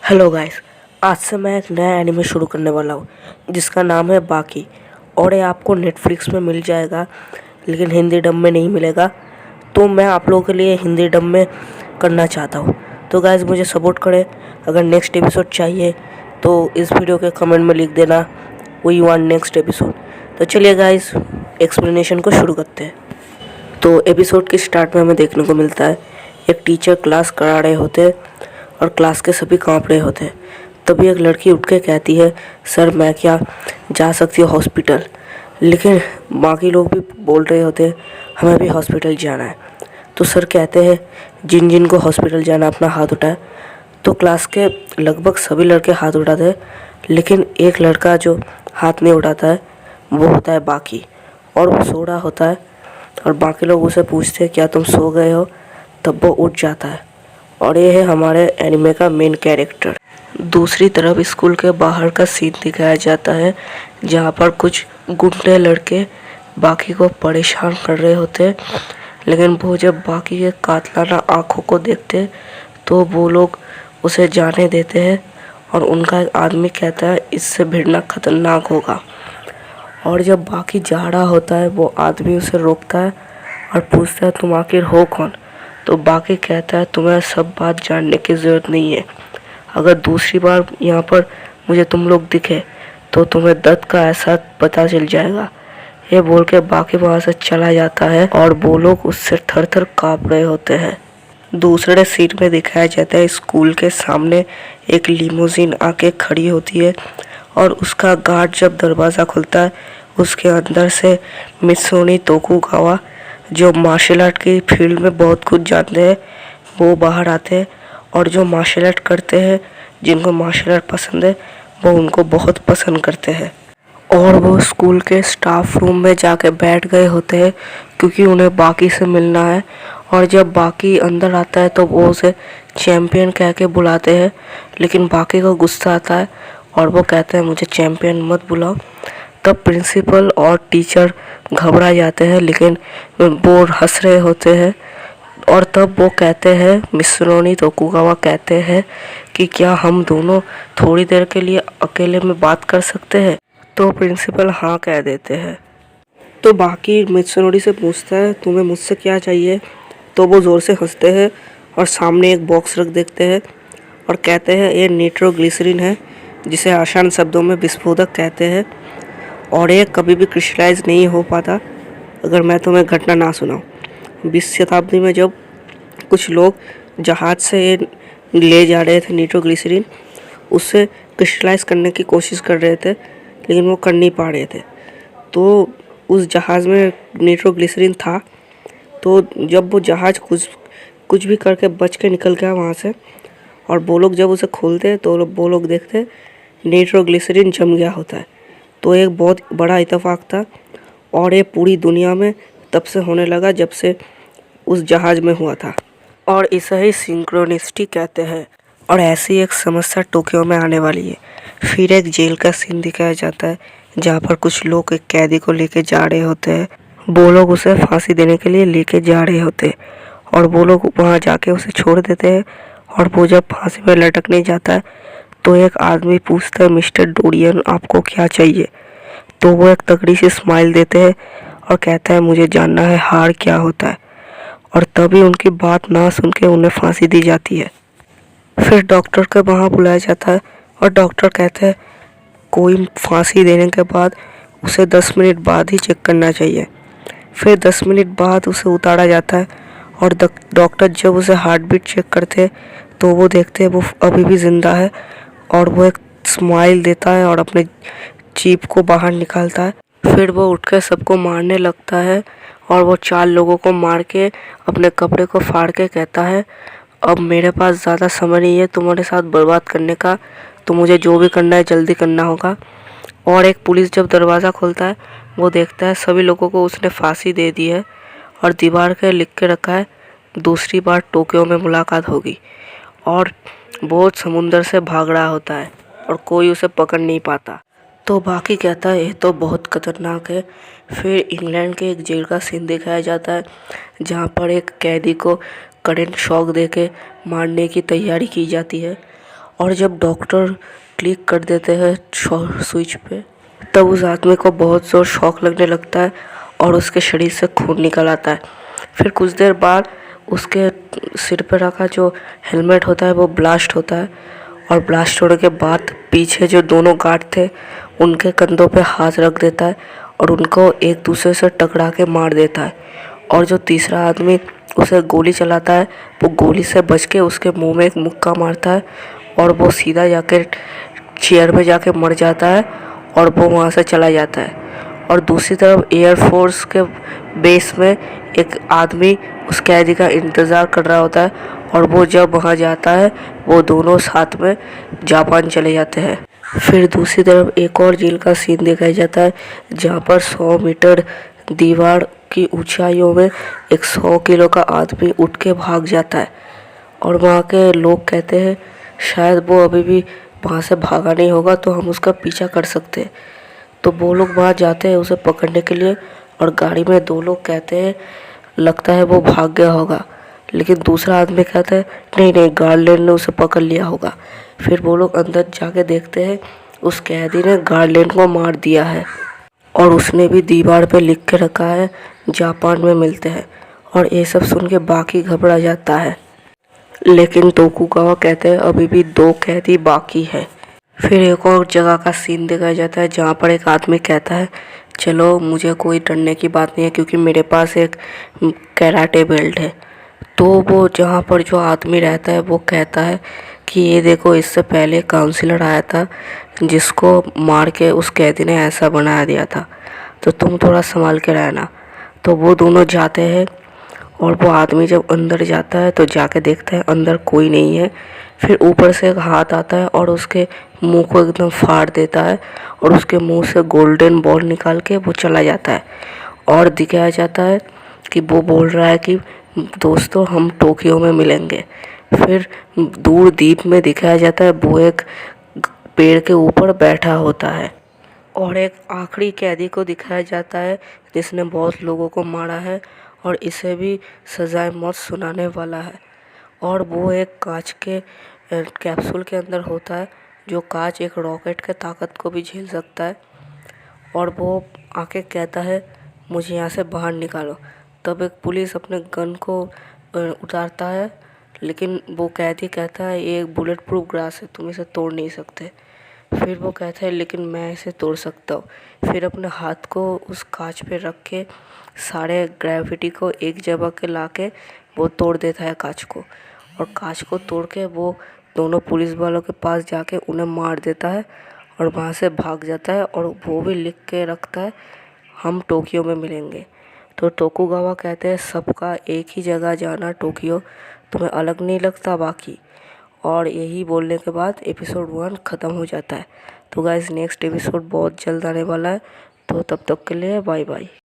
Hello guys. आज से मैं एक नया एनिमे शुरू करने वाला हूँ जिसका नाम है बाकी। और ये आपको नेटफ्लिक्स में मिल जाएगा, लेकिन हिंदी डब में नहीं मिलेगा। तो मैं आप लोगों के लिए हिंदी डब में करना चाहता हूँ। तो गाइस मुझे सपोर्ट करें। अगर नेक्स्ट एपिसोड चाहिए तो इस वीडियो के कमेंट में लिख देना वी वांट नेक्स्ट एपिसोड। तो चलिए गाइस एक्सप्लेनेशन को शुरू करते हैं। तो एपिसोड के स्टार्ट में हमें देखने को मिलता है एक टीचर क्लास करा रहे होते हैं और क्लास के सभी कांप रहे होते हैं। तभी एक लड़की उठ के कहती है, सर मैं क्या जा सकती हूँ हॉस्पिटल। लेकिन बाकी लोग भी बोल रहे होते हैं हमें भी हॉस्पिटल जाना है। तो सर कहते हैं जिन जिन को हॉस्पिटल जाना अपना हाथ उठाए। तो क्लास के लगभग सभी लड़के हाथ उठाते हैं, लेकिन एक लड़का जो हाथ नहीं उठाता है वो होता है बाकी। और वो सो रहा होता है और बाकी लोग उसे पूछते हैं क्या तुम सो गए हो। तब वो उठ जाता है और ये है हमारे एनिमे का मेन कैरेक्टर। दूसरी तरफ स्कूल के बाहर का सीन दिखाया जाता है जहाँ पर कुछ गुंडे लड़के बाकी को परेशान कर रहे होते हैं। लेकिन वो जब बाकी के कातलाना आंखों को देखते हैं तो वो लोग उसे जाने देते हैं और उनका एक आदमी कहता है इससे भिड़ना खतरनाक होगा। और जब बाकी जा रहा होता है वो आदमी उसे रोकता है और पूछता है तुम आखिर हो कौन। तो बाकी कहता है तुम्हें सब बात जानने की ज़रूरत नहीं है। अगर दूसरी बार यहाँ पर मुझे तुम लोग दिखे तो तुम्हें दर्द का एहसास पता चल जाएगा। ये बोल के बाकी वहाँ से चला जाता है और वो लोग उससे थर थर काँप रहे होते हैं। दूसरे सीट में दिखाया जाता है स्कूल के सामने एक लिमोजिन आके खड़ी होती है और उसका गार्ड जब दरवाज़ा खुलता है उसके अंदर से मित्सुनी तोकुगावा जो मार्शल आर्ट की फील्ड में बहुत कुछ जानते हैं वो बाहर आते हैं। और जो मार्शल आर्ट करते हैं जिनको मार्शल आर्ट पसंद है वो उनको बहुत पसंद करते हैं। और वो स्कूल के स्टाफ रूम में जाके बैठ गए होते हैं क्योंकि उन्हें बाकी से मिलना है। और जब बाकी अंदर आता है तो वो उसे चैम्पियन कह के बुलाते हैं, लेकिन बाकी को गुस्सा आता है और वो कहते हैं मुझे चैम्पियन मत बुलाओ। तब प्रिंसिपल और टीचर घबरा जाते हैं, लेकिन वो हंस रहे होते हैं। और तब वो कहते हैं मित्सुनी तोकुगावा कहते हैं कि क्या हम दोनों थोड़ी देर के लिए अकेले में बात कर सकते हैं। तो प्रिंसिपल हाँ कह देते हैं। तो बाकी मित्सुनी से पूछता है तुम्हें मुझसे क्या चाहिए। तो वो ज़ोर से हंसते हैं और सामने एक बॉक्स रख देते हैं और कहते हैं ये निट्रोग्लिसरीन है जिसे आसान शब्दों में विस्फोटक कहते हैं और ये कभी भी क्रिस्टलाइज नहीं हो पाता। अगर मैं तुम्हें घटना ना सुनाऊं, 20 शताब्दी में जब कुछ लोग जहाज़ से ये ले जा रहे थे निट्रोग्लिसरीन, उससे क्रिस्टलाइज करने की कोशिश कर रहे थे लेकिन वो कर नहीं पा रहे थे। तो उस जहाज़ में निट्रोग्लिसरीन था। तो जब वो जहाज़ कुछ भी करके बच के निकल गया वहाँ से और वो लोग जब उसे खोलते तो वो लोग देखते निट्रोग्लिसरीन जम गया होता है। तो एक बहुत बड़ा इत्तेफाक था और ये पूरी दुनिया में तब से होने लगा जब से उस जहाज़ में हुआ था और इसे ही सिंक्रोनिसिटी कहते हैं। और ऐसी एक समस्या टोक्यो में आने वाली है। फिर एक जेल का सीन दिखाया जाता है जहाँ पर कुछ लोग एक कैदी को लेके जा रहे होते हैं। वो लोग उसे फांसी देने के लिए लेके जा रहे होते हैं और वो लोग वहाँ जाके उसे छोड़ देते हैं। और वो जब फांसी में लटकने जाता है तो एक आदमी पूछता है मिस्टर डोरियन आपको क्या चाहिए। तो वो एक तगड़ी सी स्माइल देते हैं और कहता है मुझे जानना है हार क्या होता है। और तभी उनकी बात ना सुन के उन्हें फांसी दी जाती है। फिर डॉक्टर को वहाँ बुलाया जाता है और डॉक्टर कहते हैं कोई फांसी देने के बाद उसे 10 मिनट बाद ही चेक करना चाहिए। फिर 10 मिनट बाद उसे उतारा जाता है और डॉक्टर जब उसे हार्ट बीट चेक करते हैं तो वो देखते हैं वो अभी भी ज़िंदा है। और वो एक स्माइल देता है और अपने जीप को बाहर निकालता है। फिर वो उठकर सबको मारने लगता है और वो 4 लोगों को मार के अपने कपड़े को फाड़ के कहता है अब मेरे पास ज़्यादा समय नहीं है तुम्हारे साथ बर्बाद करने का, तो मुझे जो भी करना है जल्दी करना होगा। और एक पुलिस जब दरवाज़ा खोलता है वो देखता है सभी लोगों को उसने फांसी दे दी है और दीवार पे लिख के रखा है दूसरी बार टोक्यो में मुलाकात होगी। और बहुत समुंदर से भाग रहा होता है और कोई उसे पकड़ नहीं पाता। तो बाकी कहता है ये तो बहुत खतरनाक है। फिर इंग्लैंड के एक जेल का सीन दिखाया जाता है जहाँ पर एक कैदी को करंट शॉक देके मारने की तैयारी की जाती है। और जब डॉक्टर क्लिक कर देते हैं स्विच पे, तब उस आदमी को बहुत ज़ोर शॉक लगने लगता है और उसके शरीर से खून निकल आता है। फिर कुछ देर बाद उसके सिर पे रखा जो हेलमेट होता है वो ब्लास्ट होता है, और ब्लास्ट होने के बाद पीछे जो दोनों गार्ड थे उनके कंधों पे हाथ रख देता है और उनको एक दूसरे से टकरा के मार देता है। और जो तीसरा आदमी उसे गोली चलाता है वो गोली से बच के उसके मुंह में एक मुक्का मारता है और वो सीधा जाके चेयर में जाके मर जाता है और वो वहाँ से चला जाता है। और दूसरी तरफ एयरफोर्स के बेस में एक आदमी उस कैदी का इंतज़ार कर रहा होता है, और वो जब वहाँ जाता है वो दोनों साथ में जापान चले जाते हैं। फिर दूसरी तरफ एक और जेल का सीन दिखाया जाता है जहाँ पर 100 मीटर दीवार की ऊंचाइयों में एक 100 किलो का आदमी उठ के भाग जाता है, और वहाँ के लोग कहते हैं शायद वो अभी भी वहाँ से भागा नहीं होगा तो हम उसका पीछा कर सकते हैं। तो वो लोग वहाँ जाते हैं उसे पकड़ने के लिए, और गाड़ी में 2 लोग कहते हैं लगता है वो भाग गया होगा, लेकिन दूसरा आदमी कहता है नहीं नहीं, गार्डलैंड ने उसे पकड़ लिया होगा। फिर वो लोग अंदर जाके देखते हैं उस कैदी ने गार्डलैंड को मार दिया है, और उसने भी दीवार पे लिख के रखा है जापान में मिलते हैं। और ये सब सुन के बाकी घबरा जाता है, लेकिन तोकुगावा कहते हैं अभी भी 2 कैदी बाकी है। फिर एक और जगह का सीन दिखाया जाता है जहाँ पर एक आदमी कहता है चलो मुझे कोई डरने की बात नहीं है क्योंकि मेरे पास एक कराटे बेल्ट है। तो वो जहाँ पर जो आदमी रहता है वो कहता है कि ये देखो, इससे पहले काउंसलर आया था जिसको मार के उस कैदी ने ऐसा बना दिया था, तो तुम थोड़ा संभाल के रहना। तो वो दोनों जाते हैं, और वो आदमी जब अंदर जाता है तो जाके देखता है अंदर कोई नहीं है। फिर ऊपर से एक हाथ आता है और उसके मुंह को एकदम फाड़ देता है, और उसके मुंह से गोल्डन बॉल निकाल के वो चला जाता है। और दिखाया जाता है कि वो बोल रहा है कि दोस्तों हम टोक्यो में मिलेंगे। फिर दूर द्वीप में दिखाया जाता है वो एक पेड़ के ऊपर बैठा होता है, और एक आखिरी कैदी को दिखाया जाता है जिसने बहुत लोगों को मारा है और इसे भी सजाए मौत सुनाने वाला है। और वो एक कांच के कैप्सूल के अंदर होता है, जो कांच एक रॉकेट के ताकत को भी झेल सकता है। और वो आके कहता है मुझे यहाँ से बाहर निकालो। तब एक पुलिस अपने गन को उतारता है, लेकिन वो कैदी कहता है ये एक बुलेट प्रूफ ग्लास है, तुम इसे तोड़ नहीं सकते। फिर वो कहता है लेकिन मैं इसे तोड़ सकता हूँ। फिर अपने हाथ को उस कांच पे रख के सारे ग्रेविटी को एक जगह के ला के वो तोड़ देता है कांच को, और कांच को तोड़ के वो दोनों पुलिस वालों के पास जाके उन्हें मार देता है और वहाँ से भाग जाता है। और वो भी लिख के रखता है हम टोक्यो में मिलेंगे। तो टोकुगावा कहते हैं सबका एक ही जगह जाना टोक्यो, तुम्हें अलग नहीं लगता बाकी। और यही बोलने के बाद एपिसोड 1 ख़त्म हो जाता है। तो गाइस नेक्स्ट एपिसोड बहुत जल्द आने वाला है, तो तब तक के लिए बाय बाय।